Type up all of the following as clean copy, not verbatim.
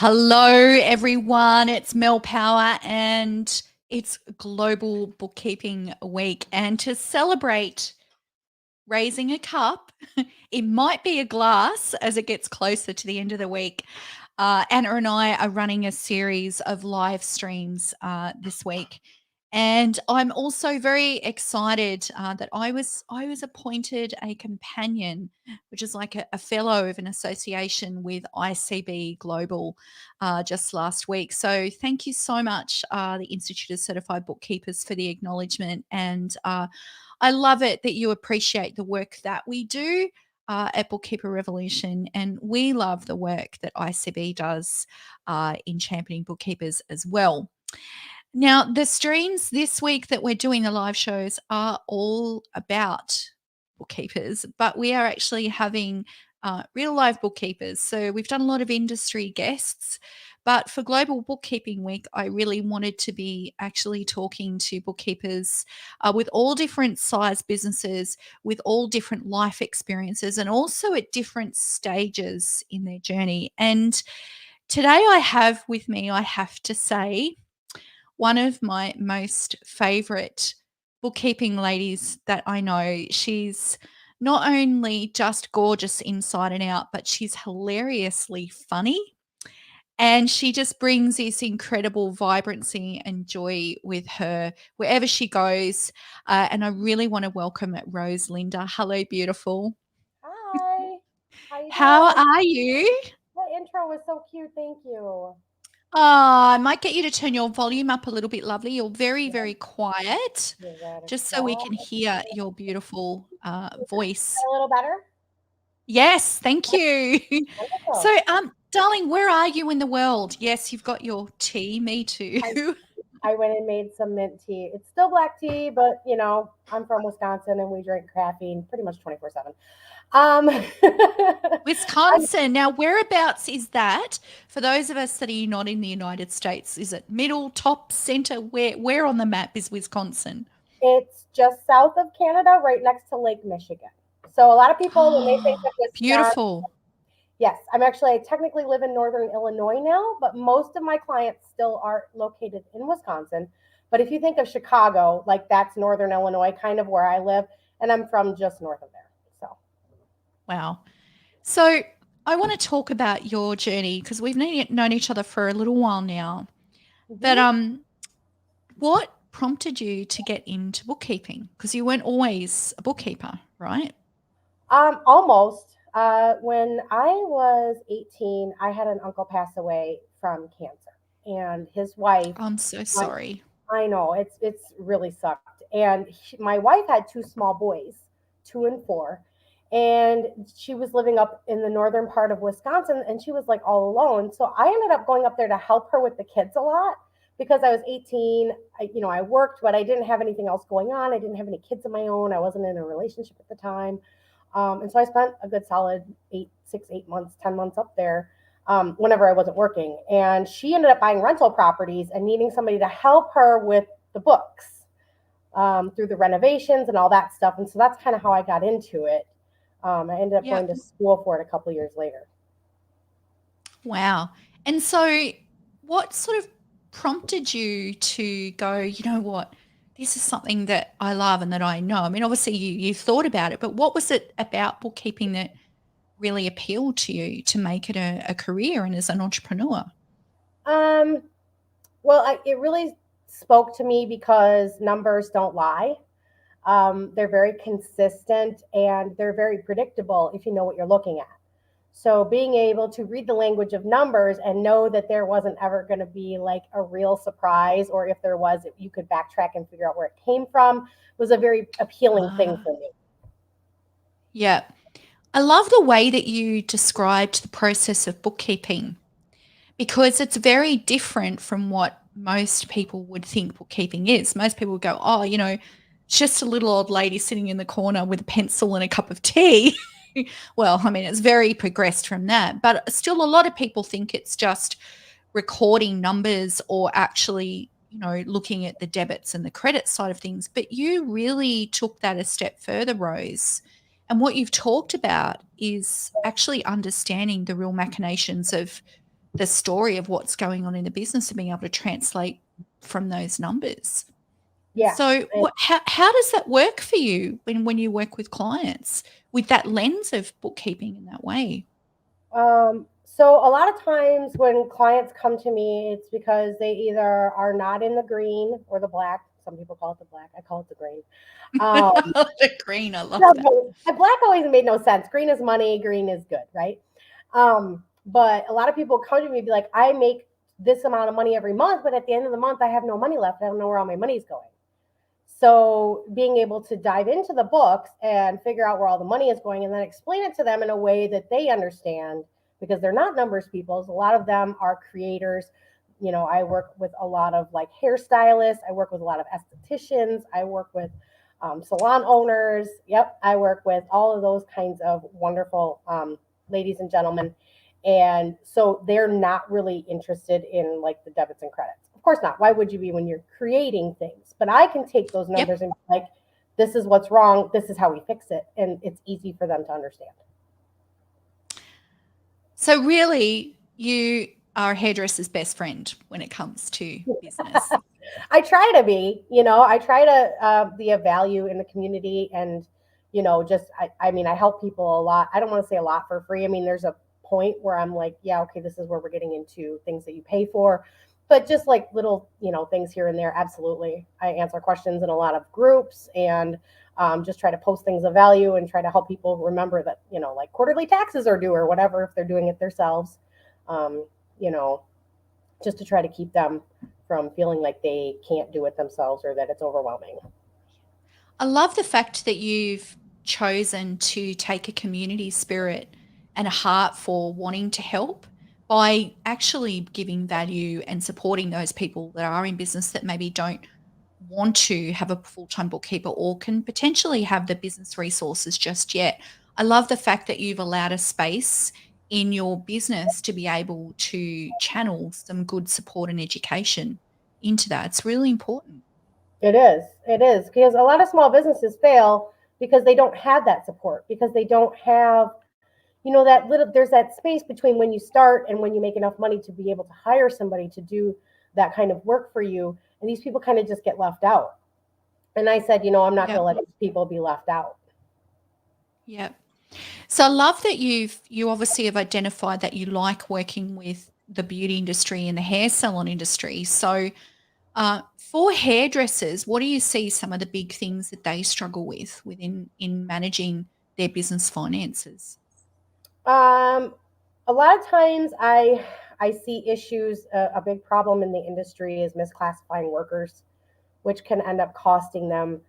Hello, everyone. It's Mel Power, and it's Global Bookkeeping Week. And to celebrate raising a cup, it might be a glass as it gets closer to the end of the week. Anna and I are running a series of live streams this week. And I'm also very excited that I was appointed a companion, which is like a fellow of an association with ICB Global just last week. So thank you so much, the Institute of Certified Bookkeepers, for the acknowledgement. And I love it that you appreciate the work that we do at Bookkeeper Revolution, and we love the work that ICB does in championing bookkeepers as well. Now, the streams this week that we're doing, the live shows, are all about bookkeepers, but we are actually having real live bookkeepers. So we've done a lot of industry guests, but for Global Bookkeeping Week, I really wanted to be actually talking to bookkeepers with all different size businesses, with all different life experiences, and also at different stages in their journey. And today I have with me, I have to say, one of my most favorite bookkeeping ladies that I know. She's not only just gorgeous inside and out, but she's hilariously funny. And she just brings this incredible vibrancy and joy with her wherever she goes. And I really want to welcome Rose Linder. Hello, beautiful. Hi, how you How doing? are you? That intro was so cute. Thank you. I might get you to turn your volume up a little bit, lovely. You're very, Yeah, very quiet, give that a just so we shot. can hear your beautiful voice. A little better. Yes, thank you. So, Wonderful. darling, where are you in the world? Yes, you've got your tea. Me too. I I went and made some mint tea. It's still black tea, but I'm from Wisconsin and we drink caffeine pretty much 24/7. Um, I'm, Wisconsin. Now, whereabouts is that? For those of us that are not in the United States, is it middle, top, center? Where on the map is Wisconsin? it's just south of Canada, right next to Lake Michigan. So a lot of people, when they think Oh, of Wisconsin, beautiful. yes, I technically live in northern Illinois now, but most of my clients still are located in Wisconsin. But if you think of Chicago, like that's northern Illinois, kind of where I live, and I'm from just north of there. So, Wow. So, I want to talk about your journey because we've known each other for a little while now. But hmm what prompted you to get into bookkeeping? Because you weren't always a bookkeeper, right? almost. When I was 18, I had an uncle pass away from cancer, and his wife. I'm so My, sorry. I know it's really sucked. And my wife had two small boys, 2 and 4, and she was living up in the northern part of Wisconsin, and she was like all alone. So I ended up going up there to help her with the kids a lot because I was 18. I worked, but I didn't have anything else going on. I didn't have any kids of my own. I wasn't in a relationship at the time, and so I spent a good solid 8 months, 10 months up there whenever I wasn't working. And she ended up buying rental properties and needing somebody to help her with the books through the renovations and all that stuff. And so that's kind of how I got into it. I ended up Yeah. going to school for it a couple years later. Wow. And so, what sort of prompted you to go, you know what, this is something that I love and that I know? I mean, obviously, you thought about it, but what was it about bookkeeping that really appealed to you to make it a career and as an entrepreneur? Um, it really spoke to me because numbers don't lie. They're very consistent and they're very predictable if you know what you're looking at. So being able to read the language of numbers and know that there wasn't ever going to be like a real surprise, or if there was, you could backtrack and figure out where it came from, was a very appealing thing Ah, for me. yeah. I love the way that you described the process of bookkeeping because it's very different from what most people would think bookkeeping is. Most people would go, oh, it's just a little old lady sitting in the corner with a pencil and a cup of tea. Well, I mean, it's very progressed from that, but still, a lot of people think it's just recording numbers or actually, looking at the debits and the credit side of things. But you really took that a step further, Rose. And what you've talked about is actually understanding the real machinations of the story of what's going on in the business and being able to translate from those numbers. And Yeah. so how does that work for you when you work with clients with that lens of bookkeeping in that way? So a lot of times when clients come to me, it's because they either are not in the green or the black. Some people call it the black. I call it the green. Um, The green, I love no, that. but black always made no sense. Green is money. Green is good, right? But a lot of people come to me and be like, I make this amount of money every month, but at the end of the month, I have no money left. I don't know where all my money is going. So being able to dive into the books and figure out where all the money is going and then explain it to them in a way that they understand, because they're not numbers people. A lot of them are creators. I work with a lot of like hairstylists. I work with a lot of estheticians. I work with salon owners. Yep. I work with all of those kinds of wonderful ladies and gentlemen. And so they're not really interested in like the debits and credits. Of course not. Why would you be when you're creating things? But I can take those Yep. numbers and be like, this is what's wrong. This is how we fix it. And it's easy for them to understand. So really, you are a hairdresser's best friend when it comes to business. I try to be, I try to be a value in the community and, I mean, I help people a lot. I don't want to say a lot for free. I mean, there's a point where I'm like, yeah, okay, this is where we're getting into things that you pay for. But just like little, things here and there, absolutely. I answer questions in a lot of groups and just try to post things of value and try to help people remember that, like quarterly taxes are due or whatever if they're doing it themselves. Um, you know, just to try to keep them from feeling like they can't do it themselves or that it's overwhelming. I love the fact that you've chosen to take a community spirit and a heart for wanting to help by actually giving value and supporting those people that are in business that maybe don't want to have a full-time bookkeeper or can potentially have the business resources just yet. I love the fact that you've allowed a space in your business to be able to channel some good support and education into that. It's really important. It is. It is because a lot of small businesses fail because they don't have that support, because they don't have, that little, there's that space between when you start and when you make enough money to be able to hire somebody to do that kind of work for you. And these people kind of just get left out. And I said, I'm not going Yeah. to let these people be left out. Yeah. So I love that you obviously have identified that you like working with the beauty industry and the hair salon industry. So for hairdressers, what do you see some of the big things that they struggle with within in managing their business finances? Um, a lot of times I see issues. A big problem in the industry is misclassifying workers, which can end up costing them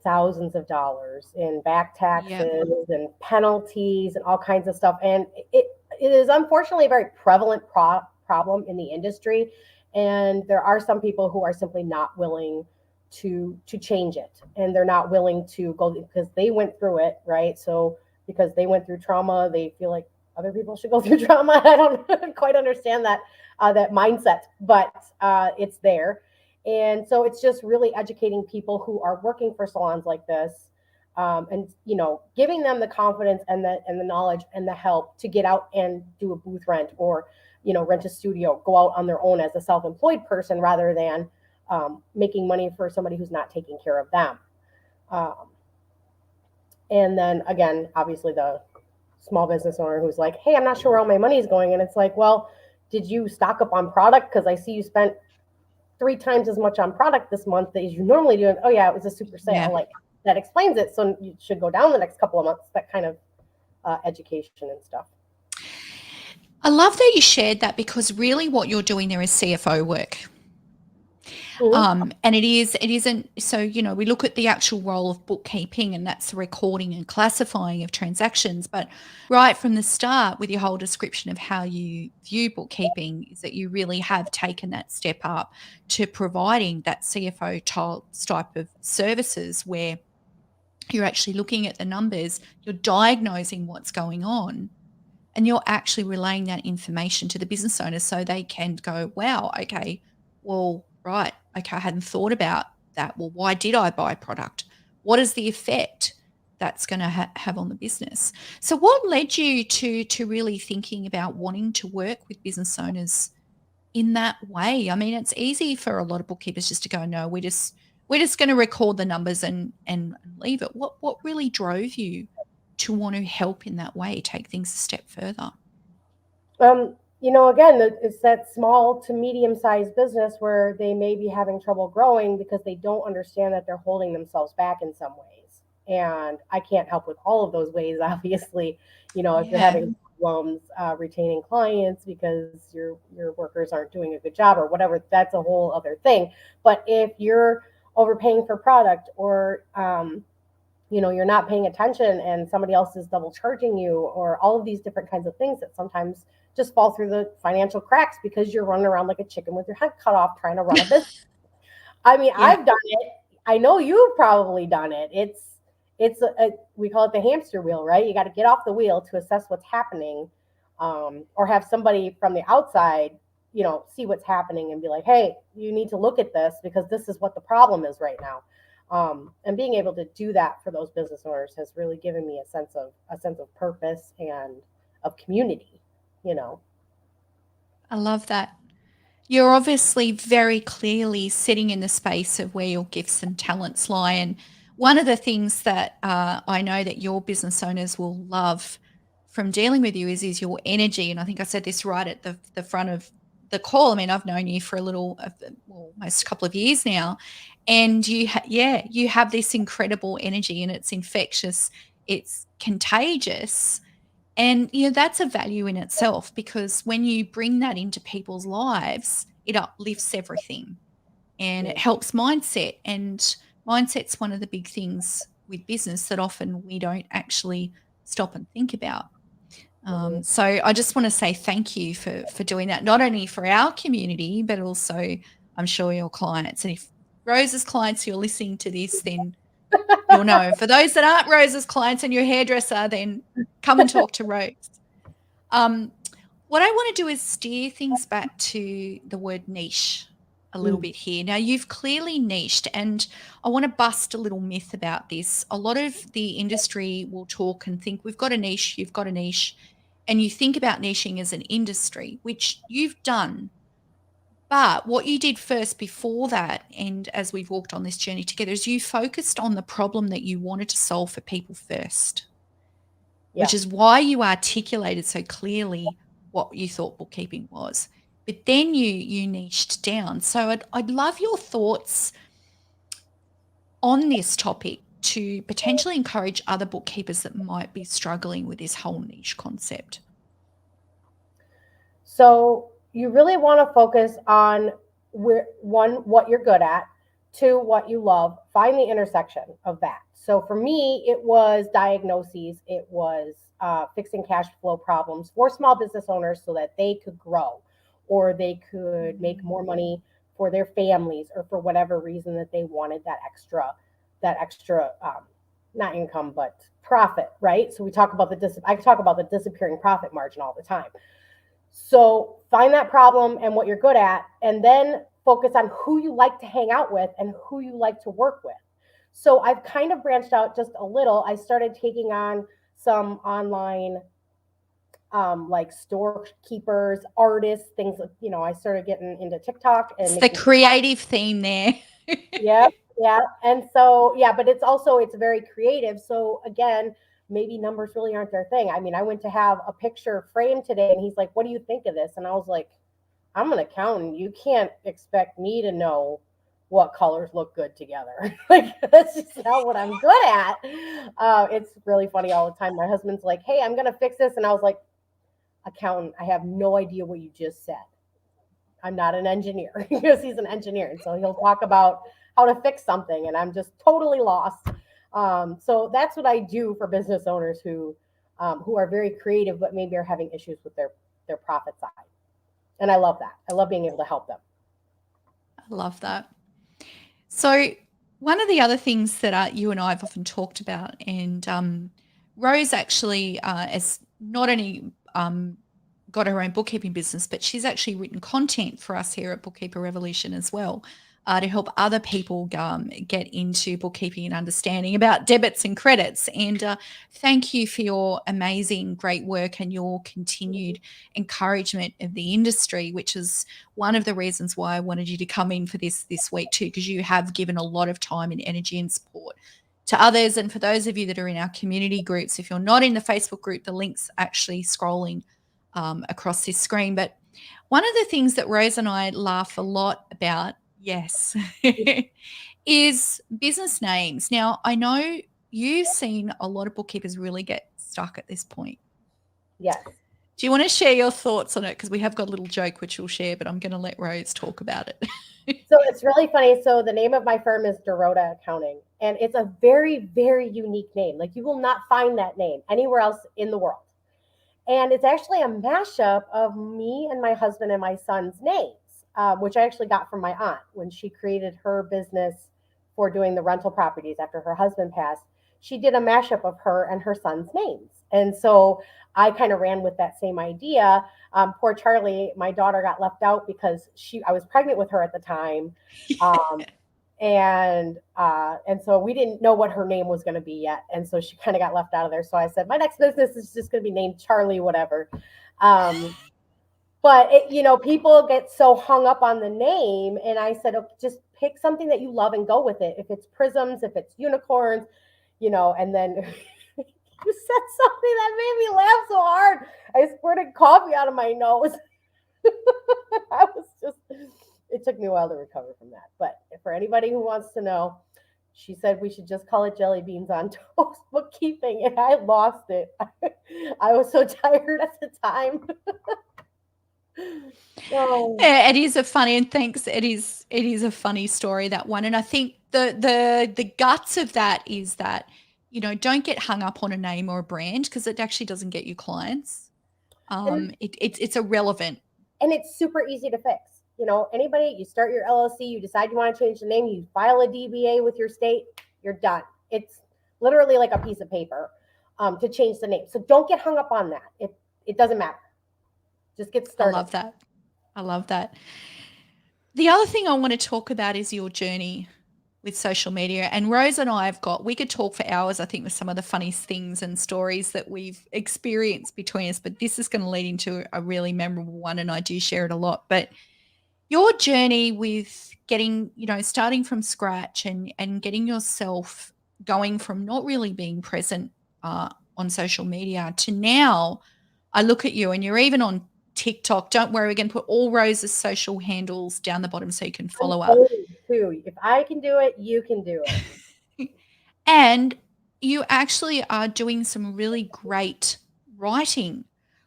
thousands of dollars in back Yep. taxes and penalties and all kinds of stuff. And it is unfortunately a very prevalent problem in the industry. And there are some people who are simply not willing to change it, and they're not willing to go because they went through it, right? So because they went through trauma, they feel like other people should go through trauma. I don't quite understand that mindset, but it's there. And so it's just really educating people who are working for salons like this, and giving them the confidence and the knowledge and the help to get out and do a booth rent, or rent a studio, go out on their own as a self-employed person rather than making money for somebody who's not taking care of them. Um, and then again, obviously the small business owner who's like, hey, I'm not sure where all my money is going. And it's like, well, did you stock up on product? Because I see you spent 3 times as much on product this month as you normally do. And oh yeah, it was a super Yeah. sale. Like that explains it. So you should go down the next couple of months. That kind of education and stuff. I love that you shared that because really what you're doing there is CFO work. Mm-hmm. And it isn't, so, we look at the actual role of bookkeeping and that's the recording and classifying of transactions. But right from the start, with your whole description of how you view bookkeeping, is that you really have taken that step up to providing that CFO type of services where you're actually looking at the numbers, you're diagnosing what's going on, and you're actually relaying that information to the business owners so they can go, wow, okay, well, right, okay, I hadn't thought about that. Well, why did I buy product? What is the effect? that's going to have on the business. So what led you to really thinking about wanting to work with business owners in that way? I mean, it's easy for a lot of bookkeepers just to go, no, we're just going to record the numbers and leave it. What really drove you to want to help in that way, take things a step further? Again, it's that small to medium sized business where they may be having trouble growing because they don't understand that they're holding themselves back in some ways. And I can't help with all of those ways, obviously. If you're Yeah. having problems retaining clients because your workers aren't doing a good job or whatever, that's a whole other thing. But if you're overpaying for product, or you're not paying attention and somebody else is double charging you, or all of these different kinds of things that sometimes just fall through the financial cracks because you're running around like a chicken with your head cut off trying to run a business. I mean, Yeah. I've done it. I know you've probably done it. We call it the hamster wheel, right? You got to get off the wheel to assess what's happening, or have somebody from the outside, see what's happening and be like, hey, you need to look at this because this is what the problem is right now. And being able to do that for those business owners has really given me a sense of purpose and of community. You know. I love that. You're obviously very clearly sitting in the space of where your gifts and talents lie. And one of the things that I know that your business owners will love from dealing with you is your energy. And I think I said this right at the front of the call. I mean, I've known you for almost a couple of years now, and you have this incredible energy, and it's infectious, it's contagious, and, that's a value in itself, because when you bring that into people's lives, it uplifts everything and it Yeah. helps mindset. And mindset's one of the big things with business that often we don't actually stop and think about. Mhm. So I just want to say thank you for doing that, not only for our community, but also I'm sure your clients. And if Rose's clients, you're listening to this, then you'll know. For those that aren't Rose's clients and your hairdresser, then come and talk to Rose. Um, what I want to do is steer things back to the word niche a little Mm. bit here. Now, you've clearly niched, and I want to bust a little myth about this. A lot of the industry will talk and think, we've got a niche, you've got a niche, and you think about niching as an industry, which you've done. But what you did first before that, and as we've walked on this journey together, is you focused on the problem that you wanted to solve for people first, which Yeah. is why you articulated so clearly what you thought bookkeeping was. But then you niched down. So I'd love your thoughts on this topic to potentially encourage other bookkeepers that might be struggling with this whole niche concept. So you really want to focus on what you're good at, two, what you love. Find the intersection of that. So for me, it was diagnoses. It was fixing cash flow problems for small business owners so that they could grow, or they could make more money for their families, or for whatever reason that they wanted that extra, not income but profit, right? So I talk about the disappearing profit margin all the time. So find that problem and what you're good at, and then focus on who you like to hang out with and who you like to work with. So I've kind of branched out just a little. I started taking on some online, like storekeepers, artists, things like, I started getting into TikTok and It's the making. creative theme there. Yeah, yeah. And so, yeah, but it's very creative. So again, maybe numbers really aren't their thing. I mean, I went to have a picture framed today and he's like, "What do you think of this?" And I was like, "I'm an accountant. You can't expect me to know what colors look good together." Like, that's just not what I'm good at. It's really funny all the time. My husband's like, "Hey, I'm going to fix this." And I was like, "Accountant, I have no idea what you just said. I'm not an engineer," because he's an engineer. And so he'll talk about how to fix something, and I'm just totally lost. So that's what I do for business owners who are very creative, but maybe are having issues with their profit side. And I love that. I love being able to help them. I love that. So, one of the other things that you and I have often talked about, and Rose actually has not only got her own bookkeeping business, but she's actually written content for us here at Bookkeeper Revolution as well. to help other people get into bookkeeping and understanding about debits and credits. And thank you for your amazing, great work and your continued encouragement of the industry, which is one of the reasons why I wanted you to come in for this week too, because you have given a lot of time and energy and support to others. And for those of you that are in our community groups, if you're not in the Facebook group, the link's actually scrolling across this screen. But one of the things that Rose and I laugh a lot about, yes, is business names. Now, I know you've seen a lot of bookkeepers really get stuck at this point. Yes. Do you want to share your thoughts on it? Because we have got a little joke which we'll share, but I'm going to let Rose talk about it. So it's really funny. So the name of my firm is Dorota Accounting, and it's a very, very unique name. Like you will not find that name anywhere else in the world. And it's actually a mashup of me and my husband and my son's names, which I actually got from my aunt when she created her business for doing the rental properties after her husband passed. She did a mashup of her and her son's names. And so I kind of ran with that same idea. Poor Charlie, my daughter got left out because I was pregnant with her at the time. Um, and so we didn't know what her name was going to be yet, and so she kind of got left out of there. So I said my next business is just going to be named Charlie whatever. But people get so hung up on the name, and I said, okay, just pick something that you love and go with it. If it's prisms, if it's unicorns, and then you said something that made me laugh so hard I squirted coffee out of my nose. I was just, it took me a while to recover from that. But for anybody who wants to know, she said we should just call it jelly beans on toast bookkeeping, and I lost it. I was so tired at the time. So, Yeah, it is a funny, and thanks. It is a funny story, that one. And I think the guts of that is that, don't get hung up on a name or a brand, because it actually doesn't get you clients. and It's irrelevant. and it's super easy to fix. Anybody, you start your LLC, you decide you want to change the name, you file a DBA with your state, you're done. It's literally like a piece of paper to change the name. So don't get hung up on that. It doesn't matter. Just get I started. love that. I love that. The other thing I want to talk about is your journey with social media. And Rose and I we could talk for hours, I think, with some of the funniest things and stories that we've experienced between us. But this is going to lead into a really memorable one, and I do share it a lot. But your journey with getting, starting from scratch and getting yourself going from not really being present on social media to now, I look at you and you're even on TikTok. Don't worry, we're going to put all Rose's social handles down the bottom so you can I'm follow her. old too. If I can do it, you can do it. And you actually are doing some really great writing.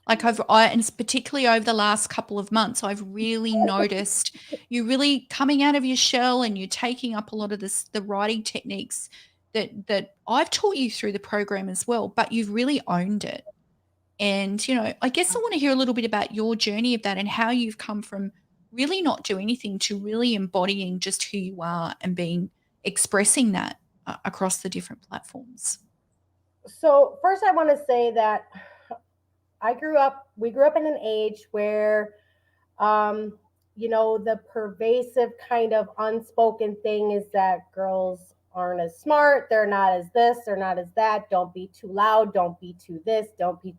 Like and particularly over the last couple of months, I've really noticed you really coming out of your shell, and you're taking up a lot of the writing techniques that I've taught you through the program as well, but you've really owned it. And, I guess I want to hear a little bit about your journey of that, and how you've come from really not doing anything to really embodying just who you are and expressing that across the different platforms. So first, I want to say that we grew up in an age where, the pervasive kind of unspoken thing is that girls aren't as smart, they're not as this, they're not as that. Don't be too loud, don't be too this, don't be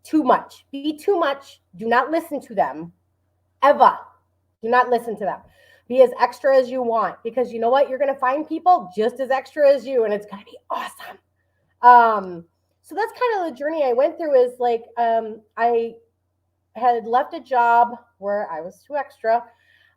too much. Be too much. Do not listen to them ever. Do not listen to them. Be as extra as you want, because you know what? You're going to find people just as extra as you, and it's going to be awesome. So that's kind of the journey I went through. Is like I had left a job where I was too extra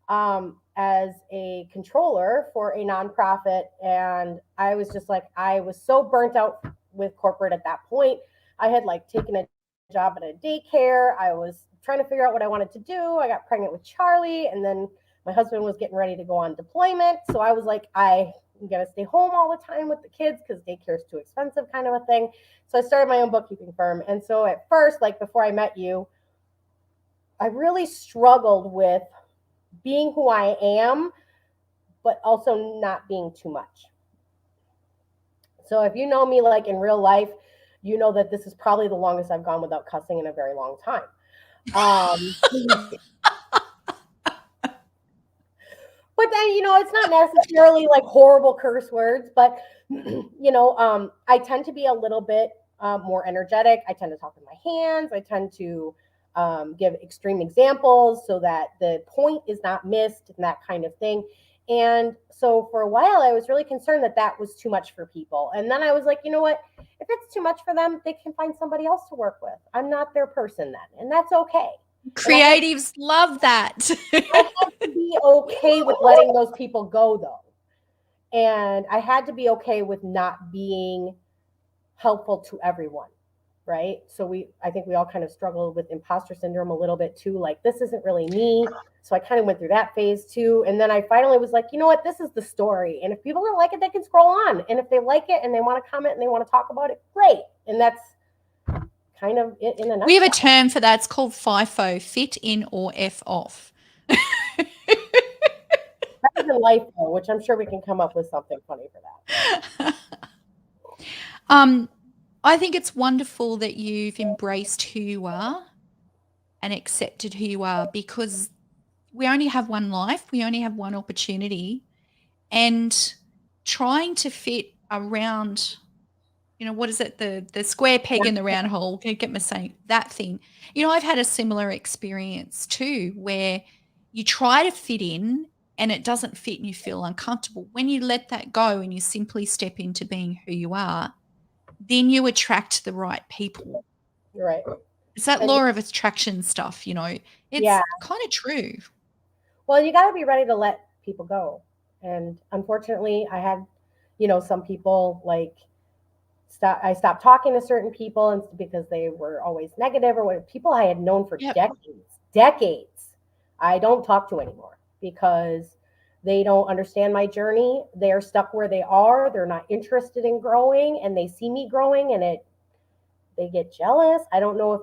as a controller for a nonprofit, and I was just like, I was so burnt out with corporate at that point. I had like taken a job at a daycare. I was trying to figure out what I wanted to do. I got pregnant with Charlie, and then my husband was getting ready to go on deployment. So I was like, I'm going to stay home all the time with the kids because daycare is too expensive, kind of a thing. So I started my own bookkeeping firm. And so at first, like before I met you, I really struggled with being who I am, but also not being too much. So if you know me like in real life, you know that this is probably the longest I've gone without cussing in a very long time. But it's not necessarily like horrible curse words, but I tend to be a little bit more energetic. I tend to talk with my hands. I tend to give extreme examples so that the point is not missed and that kind of thing. And so for a while, I was really concerned that that was too much for people. And then I was like, you know what? If it's too much for them, they can find somebody else to work with. I'm not their person then, and that's okay. And Creatives love that. I had to be okay with letting those people go, though. And I had to be okay with not being helpful to everyone, right? So I think we all kind of struggled with imposter syndrome a little bit too. Like, this isn't really me. So I kind of went through that phase too. And then I finally was like, you know what? This is the story. And if people don't like it, they can scroll on. And if they like it and they want to comment and they want to talk about it, great. And that's kind of it in a nutshell. We have a term for that. It's called FIFO, fit in or F off. That is in life, though, which I'm sure we can come up with something funny for that. I think it's wonderful that you've embraced who you are and accepted who you are, because we only have one life, we only have one opportunity, and trying to fit around, what is it? The square peg in the round hole. Can you get me saying that thing? I've had a similar experience too, where you try to fit in and it doesn't fit and you feel uncomfortable. When you let that go and you simply step into being who you are, then you attract the right people. Right. It's that law of attraction stuff, it's kind of true. Well, you got to be ready to let people go. And unfortunately, I had, some people like I stopped talking to certain people and because they were always negative or what, people I had known for decades. I don't talk to anymore because they don't understand my journey. They're stuck where they are. They're not interested in growing, and they see me growing and they get jealous. I don't know if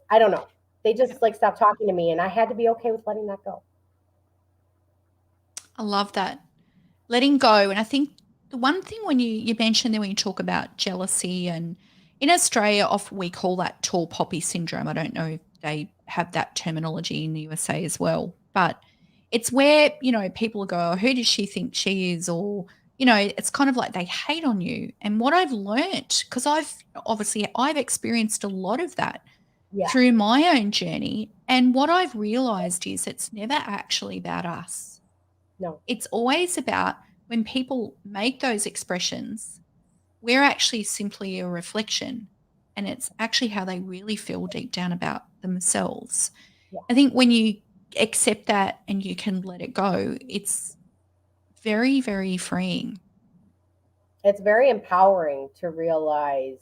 I don't know. They just like stopped talking to me, and I had to be okay with letting that go. I love that. Letting go. And I think the one thing when you mentioned that when you talk about jealousy, and in Australia, often we call that tall poppy syndrome. I don't know if they have that terminology in the USA as well, but it's where, people go, oh, who does she think she is? Or, it's kind of like they hate on you. And what I've learnt, because I've experienced a lot of that through my own journey. And what I've realized is it's never actually about us. No. It's always about when people make those expressions, we're actually simply a reflection, and it's actually how they really feel deep down about themselves. Yeah. I think when you accept that and you can let it go, it's very, very freeing. It's very empowering to realize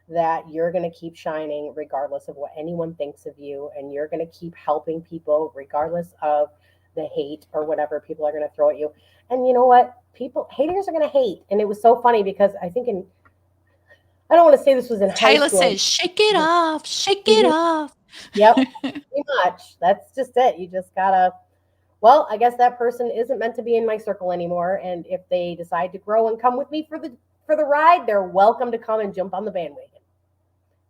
that you're going to keep shining regardless of what anyone thinks of you, and you're going to keep helping people regardless of the hate or whatever people are going to throw at you. And you know what? Haters are going to hate. And it was so funny because I think I don't want to say this was in Taylor high school. says, shake it off, shake it off. Yep, pretty much. That's just it. You just gotta, well, I guess that person isn't meant to be in my circle anymore. And if they decide to grow and come with me for the ride, they're welcome to come and jump on the bandwagon.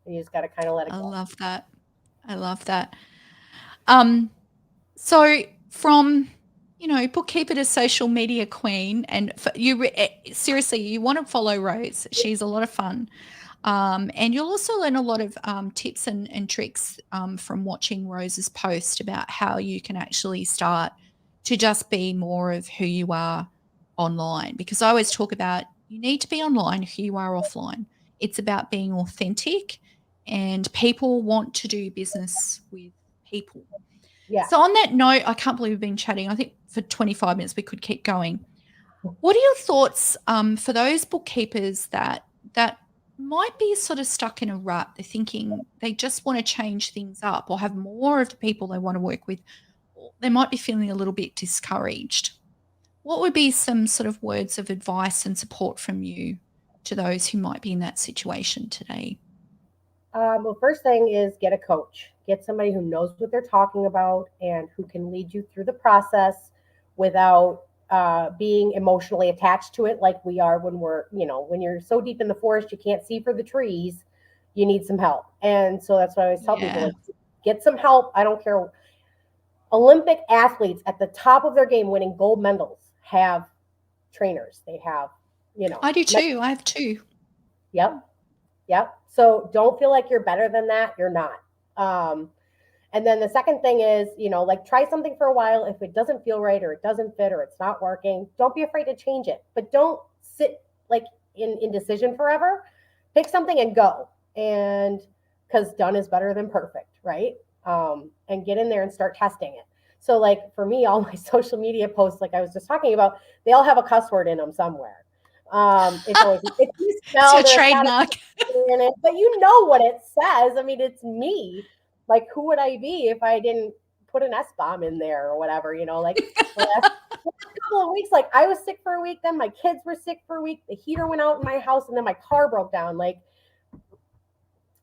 And you just gotta kind of let it go. I love that. So from, bookkeeper to social media queen, and seriously, you want to follow Rose. She's a lot of fun. And you'll also learn a lot of tips and tricks from watching Rose's post about how you can actually start to just be more of who you are online. Because I always talk about you need to be online who you are offline. It's about being authentic, and people want to do business with people. Yeah. So on that note, I can't believe we've been chatting. I think for 25 minutes we could keep going. What are your thoughts for those bookkeepers that might be sort of stuck in a rut? They're thinking they just want to change things up or have more of the people they want to work with. They might be feeling a little bit discouraged. What would be some sort of words of advice and support from you to those who might be in that situation today? Well, first thing is get a coach. Get somebody who knows what they're talking about and who can lead you through the process without being emotionally attached to it like we are when when you're so deep in the forest you can't see for the trees. You need some help. And so that's what I always tell people, like, get some help. I don't care. Olympic athletes at the top of their game winning gold medals have trainers. They have, you know, I do too. I have two. yep, yep. So don't feel like you're better than that. You're not. Um, and then the second thing is, you know, like try something for a while. If it doesn't feel right or it doesn't fit or it's not working, don't be afraid to change it. But don't sit like in indecision forever. Pick something and go. And because done is better than perfect, right? And get in there and start testing it. So, like for me, all my social media posts, like I was just talking about, they all have a cuss word in them somewhere. It's always it's It's your misspelled or it's got trademark. a in it, but you know what it says. I mean, it's me. Like, who would I be if I didn't put an S bomb in there or whatever? You know, like the last couple of weeks, like I was sick for a week, then my kids were sick for a week. The heater went out in my house, and then my car broke down. Like,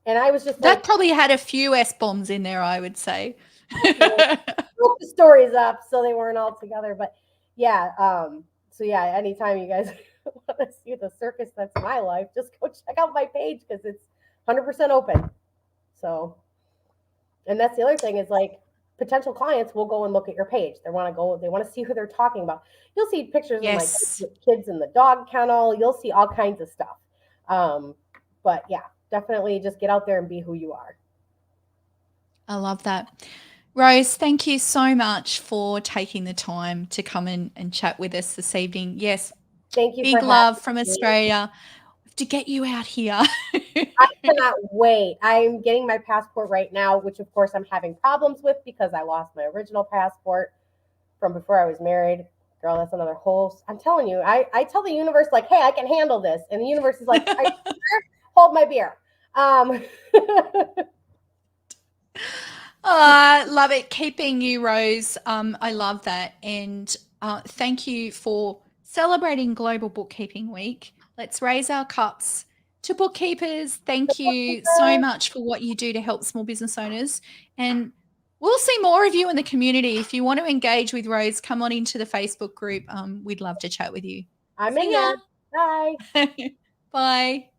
and I was just That like, probably had a few S bombs in there, I would say. put the stories up so they weren't all together. But yeah, so yeah, anytime you guys want to see the circus that's my life, just go check out my page because it's 100% open. So, and that's the other thing is like potential clients will go and look at your page. They want to go, they want to see who they're talking about. You'll see pictures of my Yes. kids in the dog kennel. You'll see all kinds of stuff. But yeah, definitely just get out there and be who you are. I love that. Rose, thank you so much for taking the time to come in and chat with us this evening. Yes, Thank you for big having love from me. Australia. We have to get you out here. I cannot wait. I'm getting my passport right now, which of course I'm having problems with because I lost my original passport from before I was married. Girl, that's another whole. I'm telling you, I tell the universe like, hey, I can handle this, and the universe is like, hold my beer. Love it. Keeping you, Rose. I love that. And thank you for celebrating Global Bookkeeping Week. Let's raise our cups to bookkeepers. Thank you so much for what you do to help small business owners. And we'll see more of you in the community. If you want to engage with Rose, come on into the Facebook group. We'd love to chat with you. I'm in See there. ya. Bye. Bye.